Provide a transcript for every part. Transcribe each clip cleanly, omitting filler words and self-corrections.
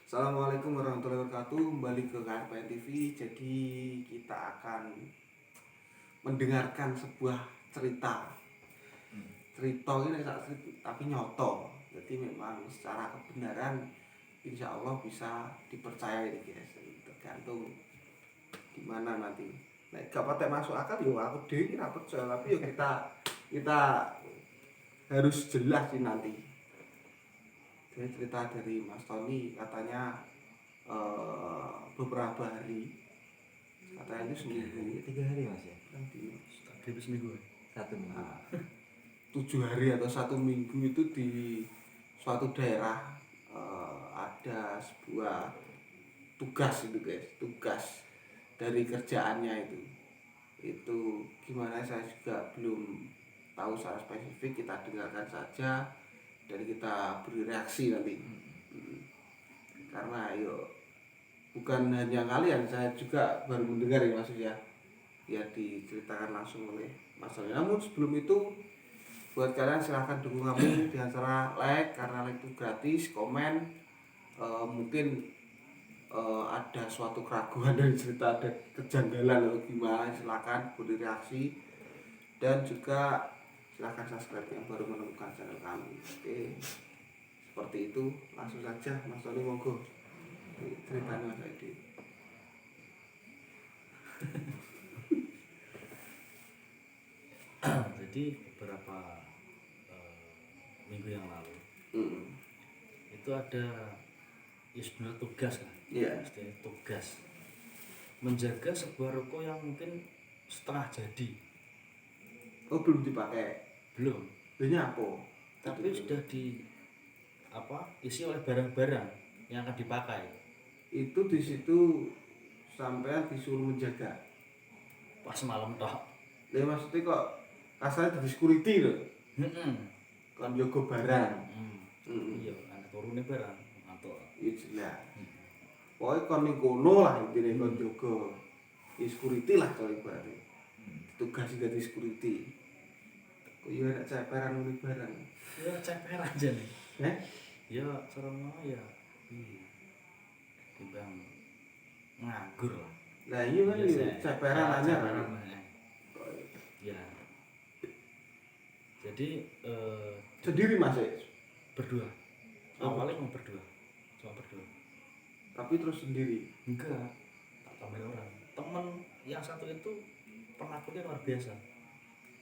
Assalamualaikum warahmatullahi wabarakatuh. Kembali ke KRPN TV. Jadi kita akan mendengarkan sebuah cerita. Cerita ini tapi nyoto. Jadi memang secara kebenaran insya Allah bisa dipercaya ini guys. Tergantung gimana nanti. Nah, gak patek masuk akal yo aku dhewe ora percaya, tapi yo kita harus jelas sih nanti. Jadi cerita dari Mas Tony katanya beberapa hari katanya itu seminggu 3 hari mas ya? nanti Habis seminggu. 1 minggu. nah, 7 hari atau 1 minggu itu di suatu daerah ada sebuah tugas itu guys, tugas dari kerjaannya itu gimana saya juga belum tahu secara spesifik, kita dengarkan saja dan kita beri reaksi nanti. Karena bukan hanya kalian, saya juga baru mendengar ya maksudnya ya diceritakan langsung oleh Mas Tony. Namun sebelum itu buat kalian silahkan dukung kami dengan cara like, karena like itu gratis, komen, mungkin ada suatu keraguan dari cerita, ada kejanggalan atau gimana, silahkan beri reaksi dan juga silahkan subscribe yang baru menemukan channel kami. Oke, seperti itu, langsung saja Mas Tony, monggo ceritanya Mas Edi. Jadi beberapa minggu yang lalu itu ada sebenarnya tugas kan, istilahnya tugas menjaga sebuah ruko yang mungkin setengah jadi. Oh, belum dipakai? Belum. Ini apa? Tapi sudah isi oleh barang-barang yang akan dipakai. Itu di situ sampai disuruh menjaga. Pas malam toh. Lah maksudnya kok kasarnya di security loh. Kon jaga barang. Iya, anak turune barang atau Iya jelas. Pokoknya kon ning kono lah intine kon jaga. Security lah kalau ibaratnya. Tugas dari security. Kok yo nek ceperan nguri barang. ya ceper aja nih. Ya sarana ya timbang nganggur lah. Lah iya kan ceperan aja kan. Ya. Jadi Sendiri Mas berdua. Awalnya cuma berdua. Tapi terus sendiri. Enggak. Tak tambahin orang. Temen yang satu itu penakutnya luar biasa.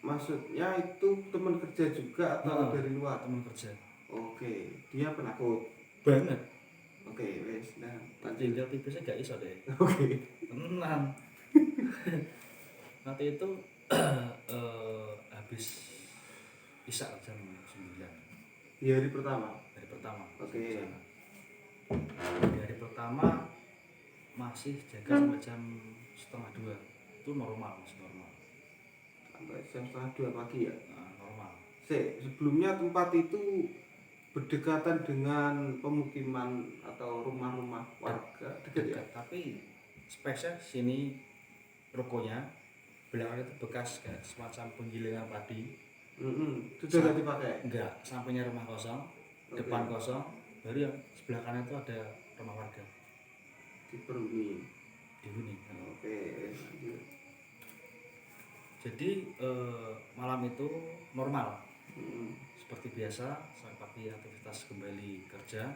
Maksudnya itu teman kerja juga atau dari luar? Teman kerja. Oke, dia penakut Banget. Oke, wes. Nah, Tinggal tipisnya gak iso deh. Oke. Tenang. Nanti itu habis isak jam 9 Di hari pertama. hari pertama. Oke. Di hari pertama masih jaga sampai jam 1:30. Itu normal, masih normal. Sampai jam 1:30 pagi ya. Normal. Sebelumnya tempat itu berdekatan dengan pemukiman atau rumah-rumah warga dekat ya. Tapi spesial sini rukonya belakang itu bekas kayak semacam penggilingan padi. Sudah dipakai? Enggak, sampingnya rumah kosong, depan kosong, baru yang sebelah kanan itu ada rumah warga. Diperhuni. Dihuni. Oke, lanjut. Jadi malam itu normal. Mm. Seperti biasa, sampai pagi aktivitas kembali kerja.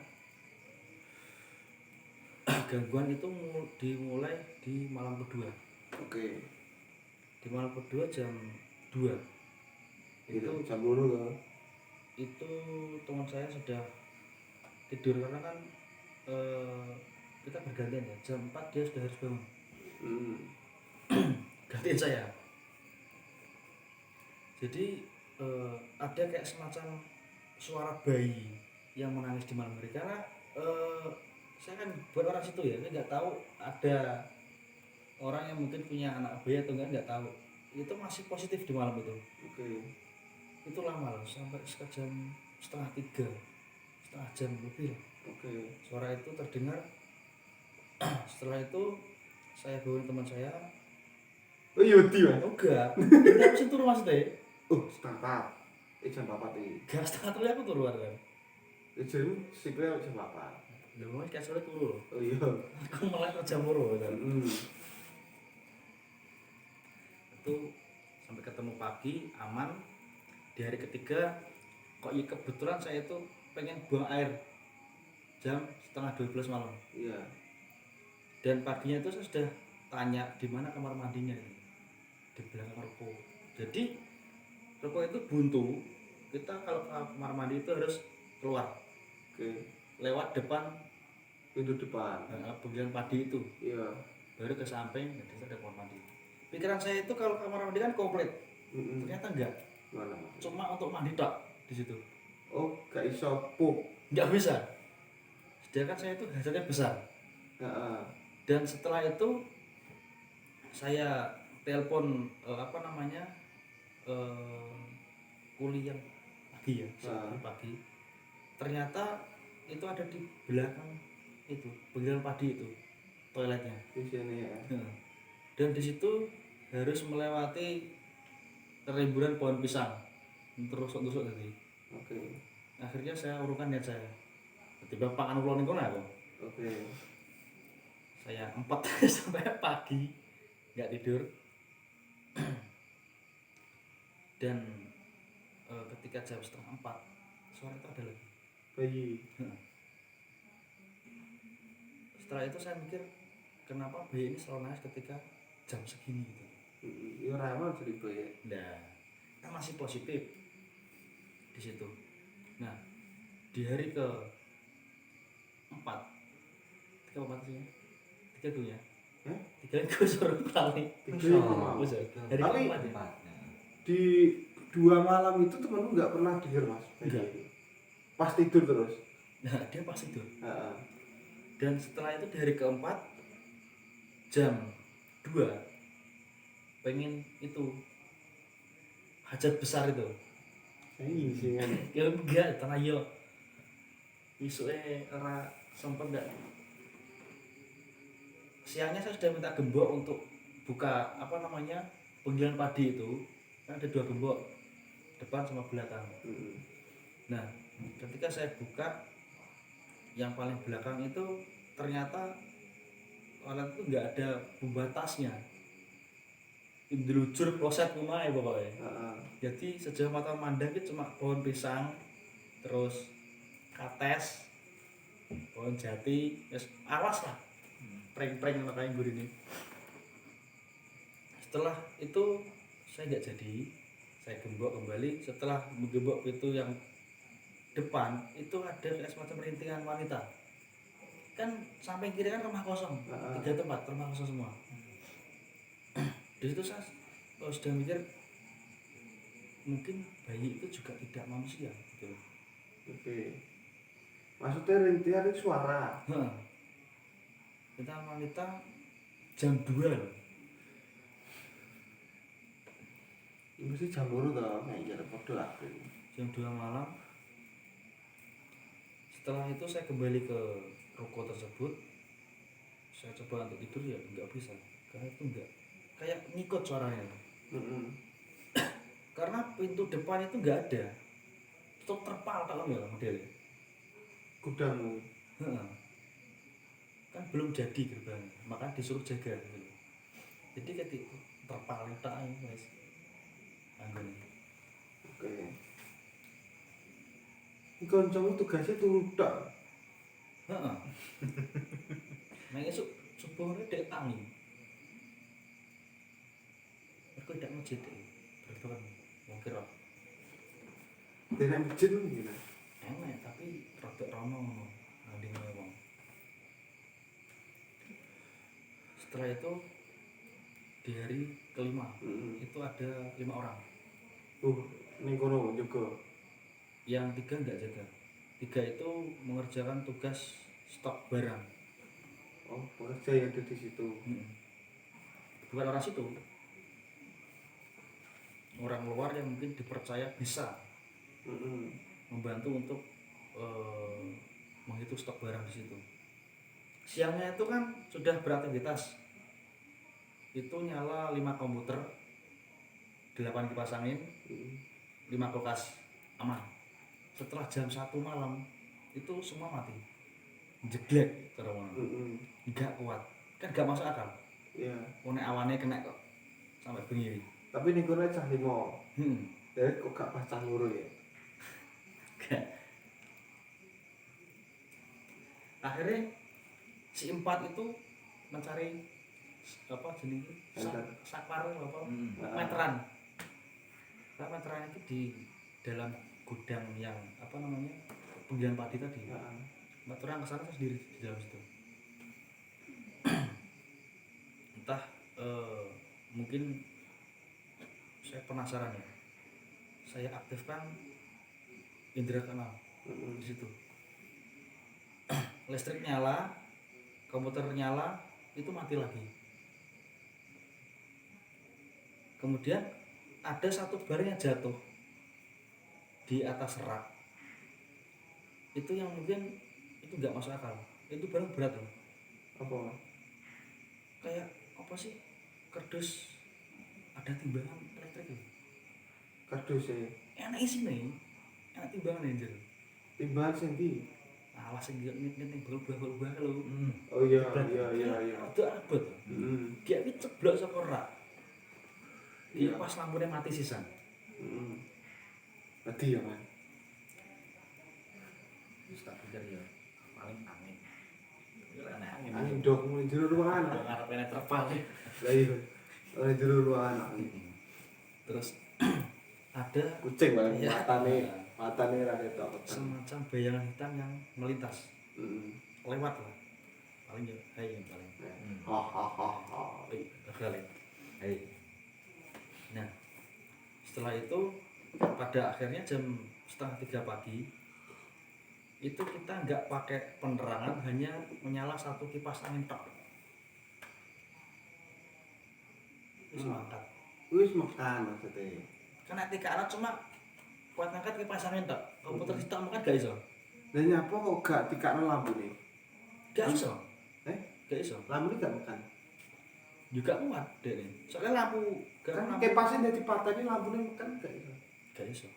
Gangguan itu dimulai di malam kedua. Oke. Di malam kedua jam 2. Itu jam 2 loh. Itu teman saya sudah tidur karena kan kita bergantian ya. Jam 4 dia sudah harus bangun. Gantiin saya. Jadi ada kayak semacam suara bayi yang menangis di malam hari, karena saya kan buat orang situ ya, saya nggak tahu ada orang yang mungkin punya anak bayi atau nggak tahu. Itu masih positif di malam itu. Oke. Itu lama loh, sampai sekitar jam 2:30, setengah jam lebih lah. Oke. Suara itu terdengar. Setelah itu saya bangun teman saya. Oh iya di Mas. Oh enggak, ini aku sih turun maksudnya. Oh, setengah 4. Jam 4 iki. Gak setengah telu aku turun kan. Jam sipil jam 4. Lha wong kayak sore turu. Oh iya. Aku malah kerja mulu gitu. Itu sampai ketemu pagi aman. Di hari ketiga kok ya kebetulan saya itu pengen buang air jam setengah 12 malam. Iya. Dan paginya itu saya sudah tanya di mana kamar mandinya ini. Di belakang ruko. Jadi ruko itu buntu. Kita kalau ke kamar mandi itu harus keluar Oke. lewat depan Pintu depan. penggilingan padi itu. Iya. Baru ke samping jadi ada kamar mandi. Pikiran saya itu kalau kamar mandi kan komplit. Ternyata enggak. Mana? Cuma untuk mandi tok di situ. Oh, gak iso pup. Enggak bisa. Sedangkan saya itu hajatnya besar. Heeh. Dan setelah itu saya telepon kuliah pagi ya, pagi. Ternyata itu ada di belakang itu, penggilingan padi itu, toiletnya. Di sini ya. Dan di situ harus melewati rimbunan pohon pisang. Terus-terus tadi. Oke. Akhirnya saya urungkan niat saya. Tiba pangan kula niku aku. Oke. Saya 4 sampai pagi nggak tidur. Dan ketika jam setengah 4 sore itu ada lagi Bayi. Setelah itu saya mikir kenapa bayi ini selalu nangis ketika jam segini gitu. Iya ramah jadi bayi. Nah, kan masih positif di situ. Nah, di hari ke 4 sih ya? 3 ya? 3 itu suruh kali. Hari Tapi keempat ya? di 2 malam itu temanmu nggak pernah denger mas? Enggak. Pas tidur terus? Nah, dia pas tidur. Heeh. Dan setelah itu di hari keempat jam 2 pengen itu hajat besar itu. Ini sih kan. Ya enggak, tanah yo. Isuke ora sempet enggak. Siangnya saya sudah minta gembok untuk buka penggilingan padi itu. Kan ada 2 gembok, depan sama belakang. Nah, ketika saya buka yang paling belakang itu ternyata toilet itu enggak ada pembatasnya. Indrujur kloset kunae pokoknya. Jadi sejauh mata memandang itu cuma pohon pisang, terus kates, pohon jati, alas lah, prank-prank makanya gue ini. Setelah itu saya nggak jadi, saya gembok kembali. Setelah menggembok pintu yang depan itu ada kayak semacam rintingan wanita. Kan samping kiri kan rumah kosong, 3 tempat rumah kosong semua. Di situ saya sudah mikir mungkin bayi itu juga tidak manusia gitu. Oke. Maksudnya rintihan itu suara. Kita wanita jam 2 loh. Mesti jam 2 tau, kayak podo aku. Jam 2 malam. Setelah itu saya kembali ke ruko tersebut. Saya coba untuk tidur ya nggak bisa, karena itu enggak kayak ngikut suaranya. Karena pintu depan itu nggak ada, itu terpal tak ya modelnya. Gudangmu. Kan belum jadi gerbangnya, maka disuruh jaga gitu. Jadi ketika terpal tak guys. Oke. Ini kancamu tugasnya turu tok. Heeh. Nah esuk subuhnya dek tangi. Mereka tidak masjid deh, berdoa mungkin roh. Dari masjid lu gimana? Enak tapi rodok rono nanti ngomong. Setelah itu di hari kelima itu ada 5 orang. Ning kono juga. Yang 3 enggak jaga. 3 itu mengerjakan tugas stok barang. Oh, pekerja yang ada di situ. Bukan orang situ. Orang luar yang mungkin dipercaya bisa membantu untuk menghitung stok barang di situ. Siangnya itu kan sudah beraktivitas. Itu nyala 5 komputer, 8 kipas angin, 5 kulkas aman. Setelah jam 1 malam itu semua mati. jeglek cara ngono. Heeh. Enggak kuat. Kan gak masuk akal. Iya. Nek awane kena kok sampai bengi. Tapi ning kono cah 5. Hmm. Jadi kok gak pas cah loro ya. Gak. Akhirnya si empat itu mencari apa jenenge saklar apa meteran. Nah, meteran itu di dalam gudang yang apa namanya penggilingan padi tadi. Meteran ke sana sendiri di dalam situ. Entah mungkin saya penasaran ya. Saya aktifkan indera keenam di situ. Listrik nyala, komputer nyala, itu mati lagi. Kemudian ada satu barang yang jatuh di atas rak. Itu yang mungkin itu nggak masuk akal. Itu barang berat loh. Apa? Kayak apa sih? Kardus ada timbangan elektrik loh. Kardus e. Enak isi nih. Enak timbangan anjir. Timbangan sing ndi? Alah sing ning berubah-ubah lho. Oh iya. Itu abot. Heeh. Dia iki ceblok saka rak. Iya pas lampunya mati sisan. Heeh. Mati ya, Man. Wis tak pikir ya paling angin. Ya angin. Angin dok mulai jero ruangan. Kok ngarepene terpal sih. Lah iya. Mulai jero ruangan angin. Terus ada Kucing Bang, iya, matane ra ketok. semacam bayangan hitam yang melintas. Heeh. Lewat lah. Paling ya hai paling. Hahaha. Kali. Hai. Nah, setelah itu pada akhirnya jam 2:30 pagi itu kita nggak pakai penerangan, hanya menyala satu kipas angin tok. Terus mangkat. Wis makan maksudnya. Karena tikaknya cuma kuat ngangkat kipas angin tok. Komputer sistem kan gak iso. Lah nyapa kok gak dikakno lampune? Gak iso. Gak iso. Lampune gak makan. Juga kuat deh nih. Soalnya lampu Kan kipasnya dadi pateni lampune makan gak iso. Gak iso.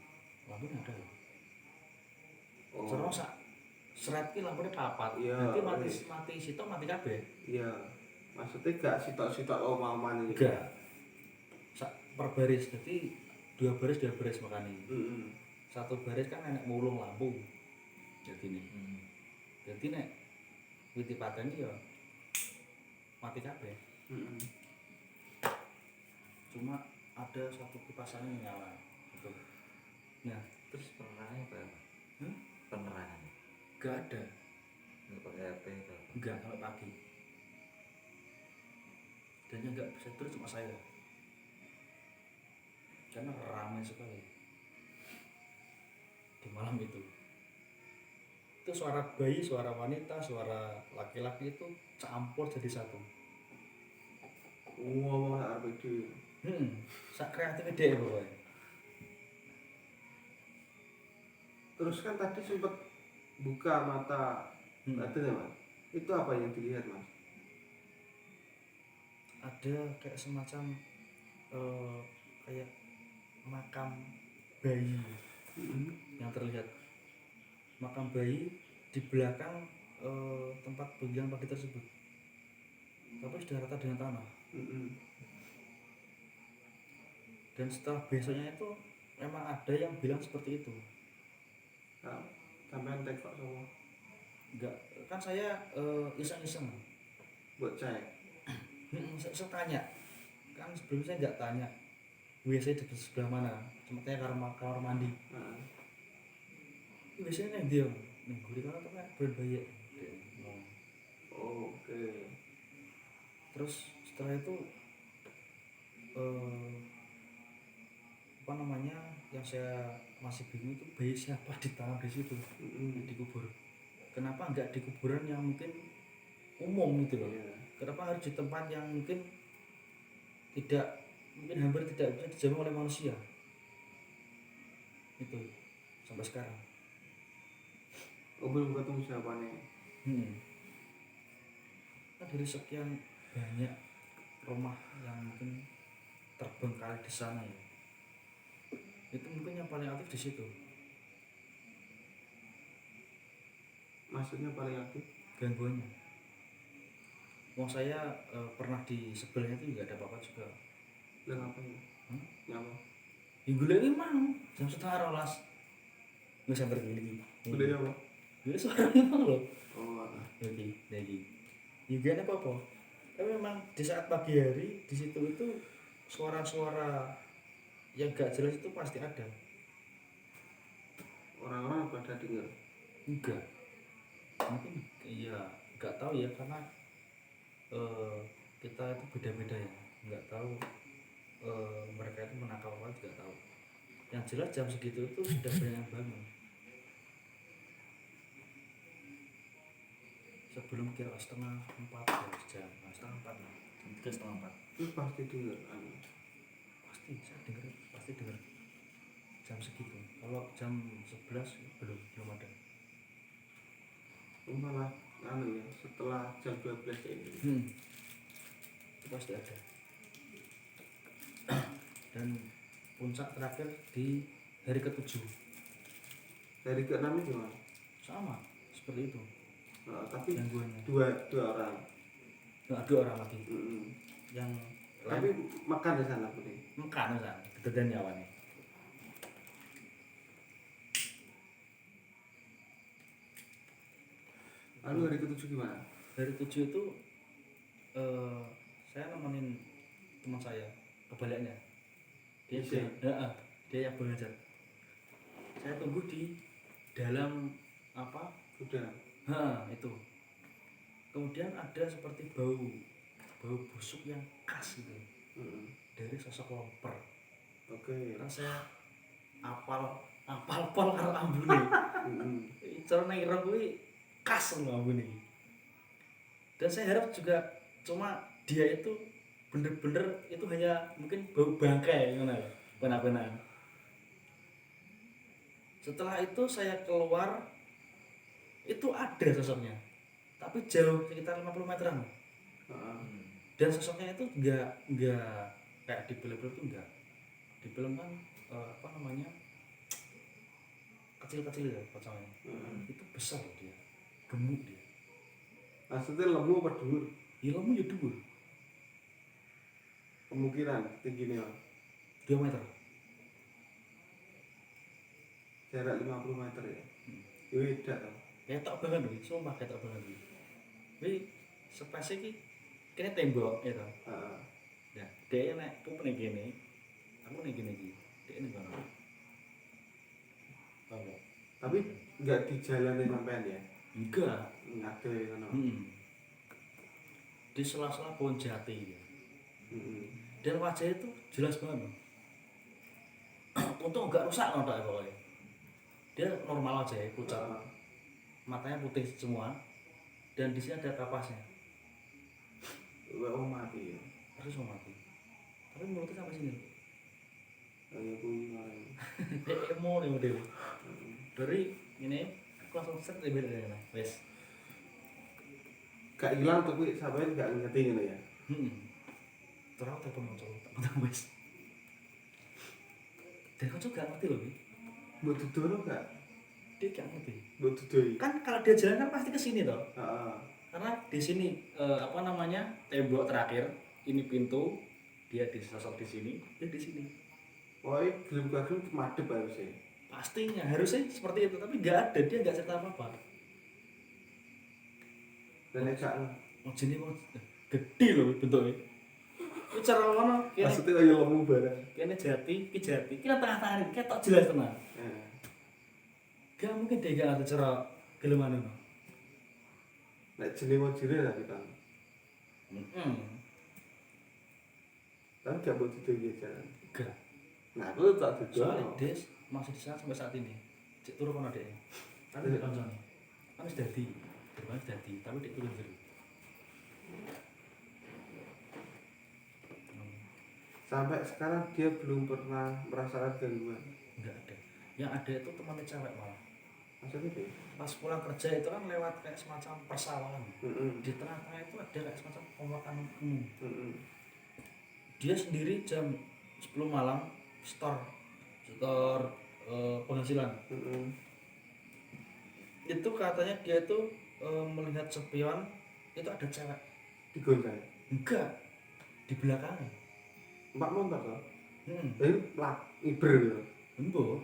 Lampunya ada loh. Oh. Soalnya sak seret ki lampune papat. Iya, Nanti mati iya. mati sitok mati kabeh. Iya. Maksudnya gak sitok-sitok omaman ini. Enggak. Sak per baris jadi dua baris makanya. Heeh. Satu baris kan enak mulung lampu. Jadi nih. Jadi nek witi pateni ya mati kabeh. Heeh. Cuma ada satu kipas angin yang nyala gitu. Nah, Terus penerangannya berapa? Penerangannya gak ada. nggak pakai HP itu. Enggak sampai pagi. Dan yang enggak bisa tidur cuma saya. Karena ramai sekali di malam itu. Itu suara bayi, suara wanita, suara laki-laki itu campur jadi satu. Ngomong sak arep dhewe. Sak kreatif ide pokoknya. Terus kan tadi sempat buka mata batin ya, Mas. Itu apa yang dilihat, Mas? Ada kayak semacam kayak makam bayi yang terlihat. Makam bayi di belakang tempat penggilingan padi tersebut. Tapi sudah rata dengan tanah. Dan setelah besoknya itu memang ada yang bilang seperti itu. Nah, sampean tekok sama Enggak, kan saya iseng-iseng. buat cek. Saya tanya. Kan sebelumnya saya enggak tanya. WC di sebelah mana? Cuma tanya kamar mandi. Heeh. Biasanya dia nih gurih kalau tuh kan berbahaya. Oke. Terus setelah itu apa namanya yang saya masih bingung itu bayi siapa ditaruh di situ dikubur. Kenapa enggak di kuburan yang mungkin umum gitu loh? Iya. Kenapa harus di tempat yang mungkin hampir tidak bisa dijamah oleh manusia? Itu sampai sekarang. Oh, belum ketemu siapa nih? Kan dari sekian banyak rumah yang mungkin terbengkalai di sana ya, itu mungkin yang paling aktif di situ. Maksudnya paling aktif? gangguannya. Wong saya pernah di sebelahnya itu nggak ada apa-apa juga. Lah apa ya? Ngapa? Minggu lalu emang jam 11:30 nggak sampai gini. Budaya apa? Gue suara emang loh. Oh, alah. Lagi. Juga ada apa-apa. Tapi memang di saat pagi hari di situ itu suara-suara yang gak jelas itu pasti ada. Orang-orang pada dengar. Enggak. Mungkin iya nggak tahu ya karena kita itu beda-beda ya. Nggak tahu mereka itu menangkap apa juga tahu. Yang jelas jam segitu itu sudah banyak yang bangun. Sebelum kira 3:30 jam, 3:30 lah, 3:30. Itu pasti dengar. Pasti saya dengar, pasti dengar jam segitu. Kalau jam 11 belum ada. Malah ya setelah jam 12 ini. Itu pasti ada. Dan puncak terakhir di hari ke-7. Dari ke-6 itu gimana? Sama seperti itu. Tapi Gangguannya. dua orang. Ada orang lagi yang Tapi makan di sana putih. makan kan, ketedan nyawane. Lalu hari ke-7 gimana? Dari 7 itu saya nemenin teman saya kebaliknya. Bisa? Dia yang belajar. Saya tunggu di dalam apa? Udah. Itu. Kemudian ada seperti bau busuk yang khas gitu dari sosok loper. Oke. Karena saya apal pol karo ambune. Cara nang ira kuwi khas lho ambune. Dan saya harap juga cuma dia itu bener-bener itu hanya mungkin bau bangkai ngono lho, benar-benar. Setelah itu saya keluar itu ada sosoknya. Tapi jauh sekitar 50 meteran. Dan sosoknya itu enggak kayak di film-film itu enggak. Di film kan apa namanya? Kecil-kecil ya pocongnya. Itu besar loh dia. Gemuk dia. Maksudnya lemu apa dhuwur? Ilmu ya dhuwur. Kemungkinan tingginya 2 meter. jarak 50 meter ya. Ya beda toh. Ketok banget lho, sumpah ketok banget lho. Kuwi spesies iki kene tembok ya toh. Heeh. Ya, dhek nek pup ning kene. Aku ning kene iki. Dhek ning kono. Tahu. Tapi enggak di jalan yang sampean ya. Enggak. Ngade ngono. Di sela-sela pohon jati ya. Dan wajahnya itu jelas banget loh. Untung enggak rusak loh pokoknya. Dia normal aja ya, pucat. Matanya putih semua. Dan di sini ada kapasnya. Oh mati ya. Terus mau mati. Tapi mulutnya sampai sini. Kayak kuwi malah. Dia emo nih model. Dari ini aku langsung set lebih dari sana. Wes. Gak hilang tapi sampean gak ngerti ngono ya. Terus aku telepon muncul, tak wes. Dan kau juga ngerti loh, Mbok dudono gak? dia gak ngerti. Mbok dudoi. Kan kalau dia jalan kan pasti ke sini toh. Heeh. Karena di sini apa namanya tembok terakhir ini pintu dia disosok di sini dia di sini Woi, gelem-gelem madhep harusnya. pastinya harusnya seperti itu tapi nggak ada dia nggak cerita apa apa Dan nek gak mau jenis mau gede loh bentuknya itu cara mana kene maksudnya kayak lemu barang. kene jati kita tengah-tengah ini ketok jelas tenan Heeh. gak mungkin dia gak ada cara geleman itu Nek jenenge wong jire lah kita. Tapi gak buat dudoi jalan. gak Nah, aku tak soalnya dudoi. des masih di sana sampai saat ini cek turun kono deh tapi dia kancane kan wis dadi gerbang dadi tapi dia turun jero Sampai sekarang dia belum pernah merasakan gangguan. enggak ada yang ada itu temannya cewek malah Maksudnya apa? pas pulang kerja itu kan lewat kayak semacam persawahan di tengah-tengah itu ada kayak semacam pemakaman umum dia sendiri jam 10 malam store penghasilan itu katanya dia itu melihat spion itu ada cewek. Digoncang. Enggak, di belakangnya. Mbak motor toh. Hmm. Lah iber gitu. Embo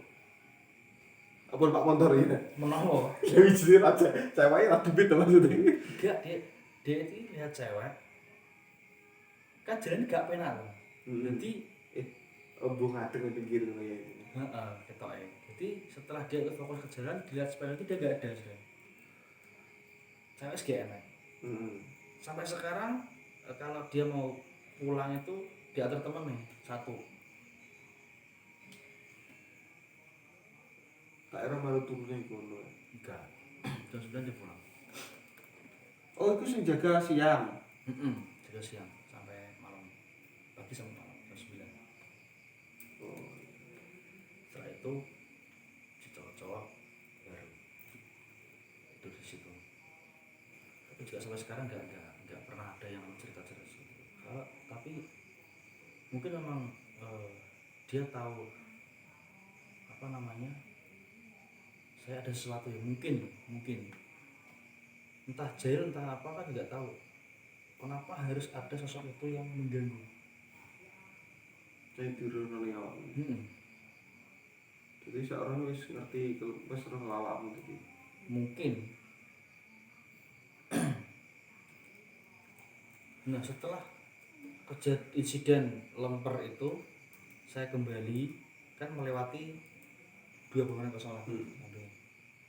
Apa Pak motor ya? menawa. Dewi jadi aja ceweknya lah debit maksudnya. Enggak, dia itu lihat cewek kan jalan gak penak loh. Jadi Embo ngadeng di pinggir ngono ya. heeh, ketoke. Jadi setelah dia fokus ke jalan, dilihat spion itu dia gak ada sudah. Cewek gak enak. Sampai sekarang kalau dia mau pulang itu diatur temen nih satu. Daerah malu turunnya ngono. Enggak. Jam 9 dia pulang. Oh, itu sing jaga siang. Jaga siang sampai malam. Pagi sampai malam jam 9. Oh, Setelah itu si cowok-cowok baru tidur di situ. Tapi juga sampai sekarang nggak pernah ada yang cerita-cerita situ. Tapi mungkin memang dia tahu apa namanya, saya ada sesuatu yang mungkin entah jahil entah apa kan nggak tahu kenapa harus ada sosok itu yang mengganggu. saya tidur nang awakmu. Jadi seorang wis ngerti wis roh awakmu iki. Mungkin. Nah setelah insiden lemper itu saya kembali kan melewati 2 bangunan kosong lagi.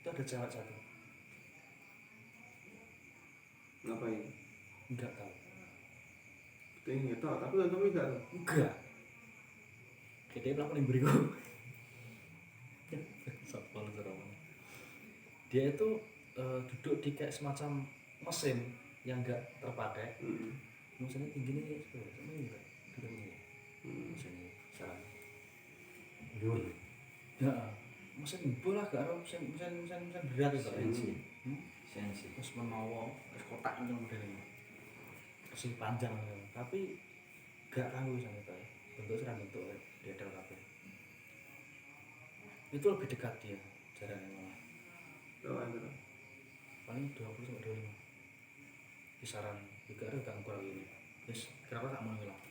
Itu ada cewek satu. Ngapain? Enggak tahu. Kita nggak tahu, tapi kan enggak tahu. Enggak. Kayak dia melakukan yang beriku. Satpol Surawan. Dia itu duduk di kayak semacam mesin yang enggak terpakai. Mesinnya tingginya seperti ini enggak? Mesinnya saran. Liur. Ya, mesin bola gak ada mesin berat itu Sensi. terus menawa terus kotak itu modelnya masih panjang tapi gak kanggo sama itu bentuk serang bentuk dia ada kabeh itu lebih dekat dia jaraknya malah paling 20 sampai 25 kisaran juga ada gak kurang ini terus kira-kira tak mau hilang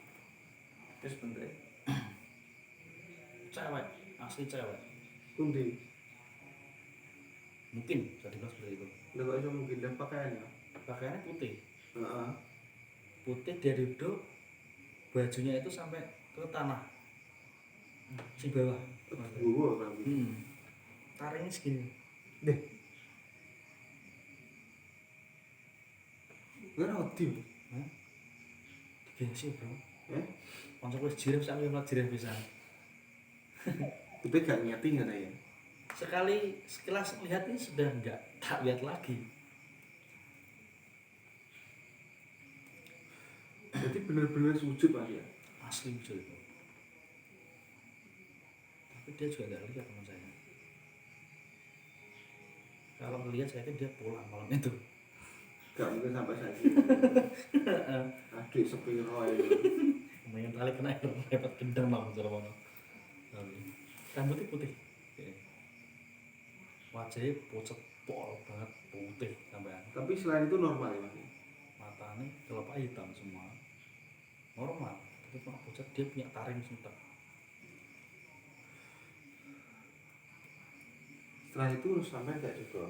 Terus bentuknya cewek asli cewek Pundi. mungkin bisa dibilang seperti itu Lah kok iso mungkin dan pakaiannya. pakaiannya putih Heeh. putih dia duduk bajunya itu sampai ke tanah si bawah Gua kan. taringnya segini Deh. Ora odi. digengsi bro langsung wis jirep sampe mlat jirep bisa Tapi gak ngerti nggak ya? sekali sekilas lihat ini sudah enggak tak lihat lagi. Jadi benar-benar sujud Mas ya. Asli betul itu. Tapi dia juga enggak lihat teman saya. Kalau ngelihat saya kan dia pulang malam itu. Gak mungkin sampai saya. Adik sepiro ya. Lumayan kali kena dapat gendang malam Surawono. Rambutnya putih. Wajahnya pucet pol banget putih sampean. Tapi selain itu normal ya Mas. Matanya kelopak hitam semua. Normal. Tapi cuma pucet dia punya taring sentek. Setelah itu sampai gak juga.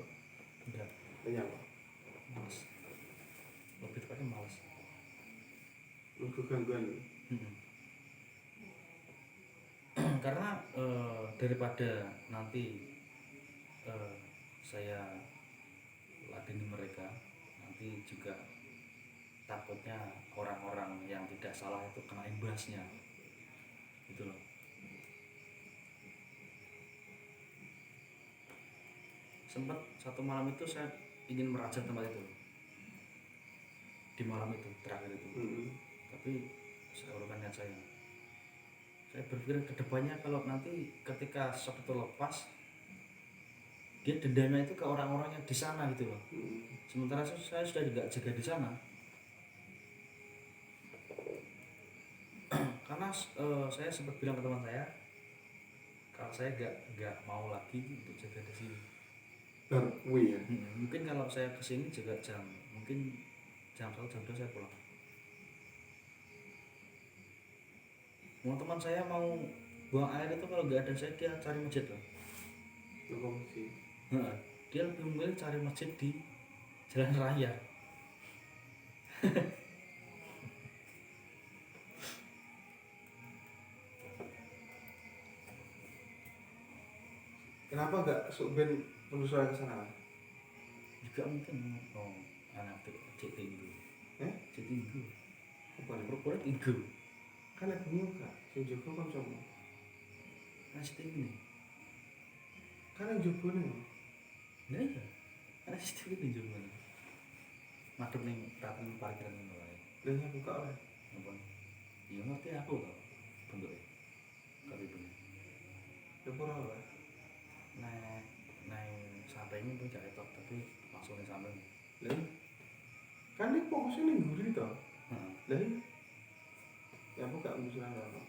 Enggak. Kenapa? Males. Lebih tepatnya males. Untuk gangguan. Karena daripada nanti saya ladeni mereka, nanti juga takutnya orang-orang yang tidak salah itu kena imbasnya, gitu loh. Sempat satu malam itu saya ingin merajam tempat itu, di malam itu terakhir itu. Tapi saya urutkan niat saya berpikir kedepannya kalau nanti ketika shock itu lepas dia dendamnya itu ke orang-orang yang di sana gitu loh. Sementara saya sudah tidak jaga di sana karena saya sempat bilang ke teman saya kalau saya nggak mau lagi untuk jaga di sini baru kuwi ya. Mungkin kalau saya kesini juga mungkin jam 1 jam 2 saya pulang. Teman saya mau buang air itu kalau nggak ada saya dia cari masjid loh. Cukup sih. Dia lebih memilih cari masjid di jalan raya. Kenapa enggak ben penelusuran ke sana? Juga mungkin anak cek tinggu. Cek tinggu. Apa nih? Pura-pura tinggu. Kan aku enggak, sing jogo kan sama. Nasi tinggi nih. Kan yang jogo nih. Nah iya. Ada sistem itu juga nih. Madep ning raten parkiran ngono wae. Lah ya buka oleh. Apa? Iya ngerti aku kok bentuknya. Tapi bener. Ya ora oleh. Nah sampai ini pun jare tok tapi langsung ning sampai. Lah iya. Kan ini fokusnya ning nguri to. Heeh. Lah iya. Ya aku gak penelusuran apa.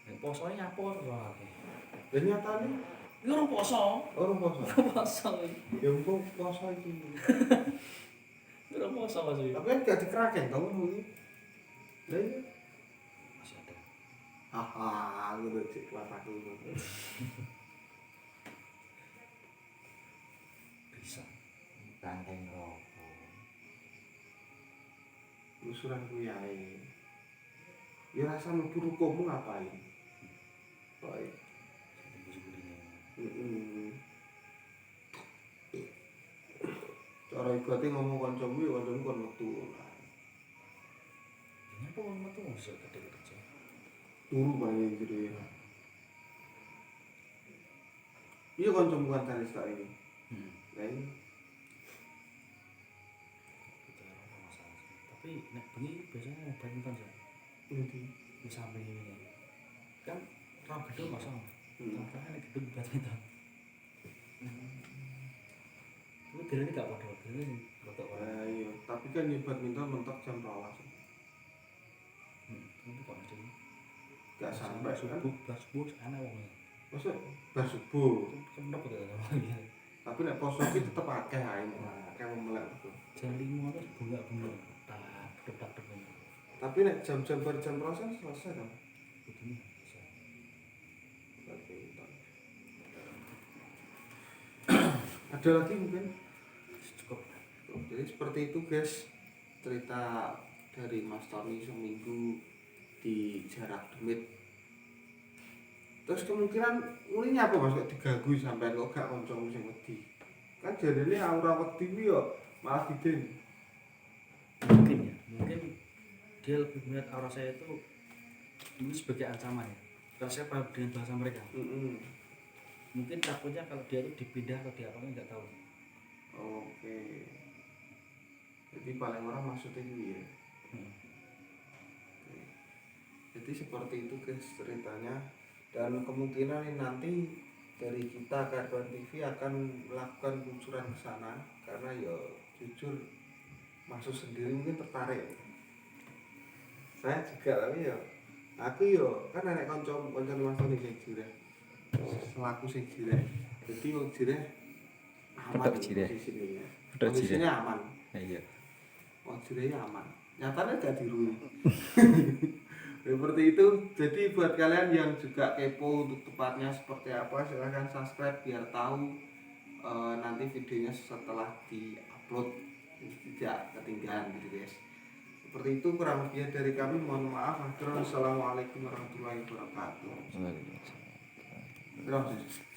Nek posoe nyapur wae. Dan nyatane Iki ora poso. orang poso. Poso. Ya empuk poso iki. Ora poso sih. Tapi kan gak dikeraken tau ngono iki. Lah iya. Masih ada. Haha, ngono cek kelas aku. Bisa. Banteng rokok. Lusuran kuwi ae. Ya rasa mlebu rukomu ngapain? Baik. Cara ibate ngomong kancamu ya kancamu kon metu. Ini apa mau tuh bisa kerja. Turu bae gitu ya. Iya kancamu kan tanis tak ini. Lah iya. Masalah sih. Tapi nek bengi biasanya mau badminton sih. Nanti. Di samping ini. Kan orang gedung kosong. Makanya nek gedung badminton. Tapi ini gak padha, ini rotok wae. Lah iya, tapi kan ya badminton mentok jam 12. Ini kok mesti Gak sampai kan. subuh ana wong. Masa bar subuh. Kenapa gak ada. Tapi nek poso iki tetep akeh ae. Akeh memelek itu. Jam 5 terus bunga-bunga. Tak depan. Tapi nek jam-jam bar jam 12 selesai kan. Kudune bisa. Badminton. Ada lagi mungkin? Cukup. Jadi seperti itu guys, cerita dari Mas Tony seminggu di jarak demit. Terus kemungkinan ini apa Mas kok diganggu sampai kok gak kancamu sing wedi. Kan jarene aura wedi kuwi yo malah diden. Mungkin ya, mungkin dia lebih melihat aura saya itu ini sebagai ancaman ya. Kalau saya paham dengan bahasa mereka. Mungkin takutnya kalau dia itu dipindah atau diapain nggak tahu. Oke. Jadi paling orang maksudnya itu ya. Oke. Jadi seperti itu guys ceritanya, dan kemungkinan ini nanti dari kita Karbon TV akan melakukan kuncuran ke sana karena ya jujur masuk sendiri mungkin tertarik. Saya juga tapi ya aku yo kan anak kanca Mas Tony sing jireh. Selaku sing jireh. Jadi wong jireh aman di sini ya. Kondisinya aman. Iya. Wong jireh aman. Nyatanya gak dirui. Seperti itu. Jadi buat kalian yang juga kepo untuk tepatnya seperti apa, silahkan subscribe biar tahu nanti videonya setelah di-upload tidak ketinggalan gitu guys. Seperti itu kurang lebih dari kami, mohon maaf. Assalamualaikum warahmatullahi wabarakatuh. Waalaikumsalam. Terus.